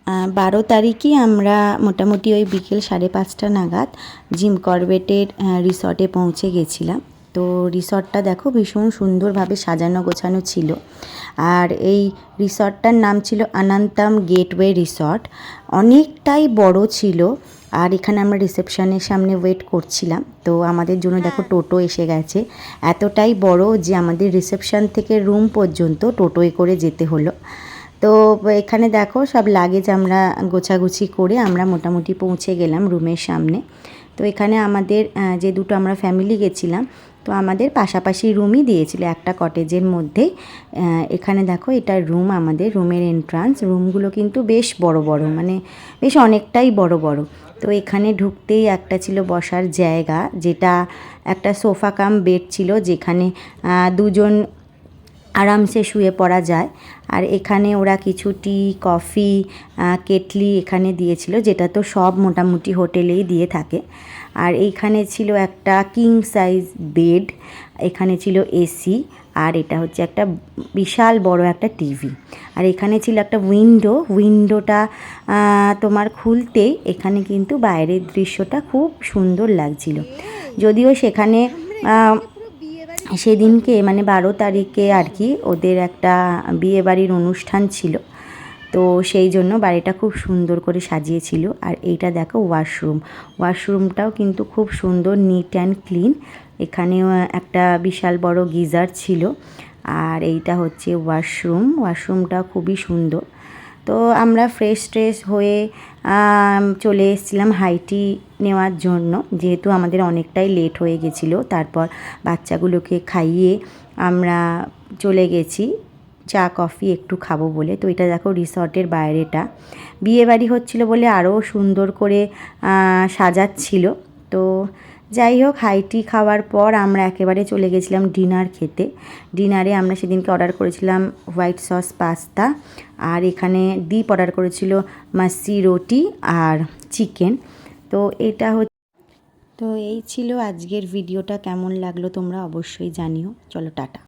12 তারিখই আমরা মোটামুটি ওই বিকেল 5:30 নাগাদ জিম করবেটের রিসর্টে পৌঁছে গেছিলাম। তো রিসর্টটা দেখো ভীষণ সুন্দরভাবে সাজানো গোছানো ছিল। আর এই রিসর্টটার নাম ছিল অনন্তম গেটওয়ে রিসর্ট। অনেকটাই বড় ছিল। আর এখানে আমরা রিসেপশনের সামনে ওয়েট করছিলাম, তো আমাদের জন্য দেখো টোটো এসে গেছে। এতটাই বড় যে আমাদের রিসেপশন থেকে রুম পর্যন্ত টোটোয় করে যেতে হলো। তো এখানে দেখো সব লাগেজ আমরা গোছাগুছি করে আমরা মোটামুটি পৌঁছে গেলাম রুমের সামনে। তো এখানে আমাদের যে দুটো আমরা ফ্যামিলি গেছিলাম, তো আমাদের পাশাপাশি রুমই দিয়েছিল একটা কটেজের মধ্যেই। এখানে দেখো এটা রুম, আমাদের রুমের এন্ট্রান্স। রুমগুলো কিন্তু বেশ বড় বড়, মানে বেশ অনেকটাই বড় বড়। তো এখানে ঢুকতেই একটা ছিল বসার জায়গা, যেটা একটা সোফা কাম বেড ছিল, যেখানে দুজন আরামসে শুয়ে পড়া যায়। আর এখানে ওরা কিছু টি, কফি, কেটলি এখানে দিয়েছিল, যেটা তো সব মোটামুটি হোটেলেই দিয়ে থাকে। আর এইখানে ছিল একটা কিং সাইজ বেড, এখানে ছিল এসি, আর এটা হচ্ছে একটা বিশাল বড় একটা টিভি। আর এখানে ছিল একটা উইন্ডোটা তোমার খুলতেই এখানে কিন্তু বাইরের দৃশ্যটা খুব সুন্দর লাগছিল। যদিও সেখানে সেদিনকে মানে 12 তারিখে আর কি ওদের একটা বিয়েবাড়ির অনুষ্ঠান ছিল, তো সেই জন্য বাড়িটা খুব সুন্দর করে সাজিয়েছিল। আর এইটা দেখো ওয়াশরুমটাও কিন্তু খুব সুন্দর, নিট অ্যান্ড ক্লিন। এখানেও একটা বিশাল বড় গিজার ছিল। আর এইটা হচ্ছে ওয়াশরুমটা খুবই সুন্দর। তো আমরা ফ্রেশ হয়ে চলে এসেছিলাম হাইটি নেওয়ার জন্য, যেহেতু আমাদের অনেকটাই লেট হয়ে গেছিলো। তারপর বাচ্চাগুলোকে খাইয়ে আমরা চলে গেছি চা কফি একটু খাবো বলে। তো এটা দেখো রিসর্টের বাইরেটা, বিয়েবাড়ি হচ্ছিলো বলে আরও সুন্দর করে সাজাচ্ছিল। তো যাই হোক, হাইটি খাওয়ার পর আমরা একেবারে চলে গেছিলাম ডিনার খেতে। ডিনারে আমরা সেদিনকে অর্ডার করেছিলাম হোয়াইট সস পাস্তা, আর এখানে দীপ অর্ডার করেছিল মাসি রুটি আর চিকেন। তো এটা তো এই ছিল আজকের ভিডিওটা। কেমন লাগলো তোমরা অবশ্যই জানিও। চলো টাটা।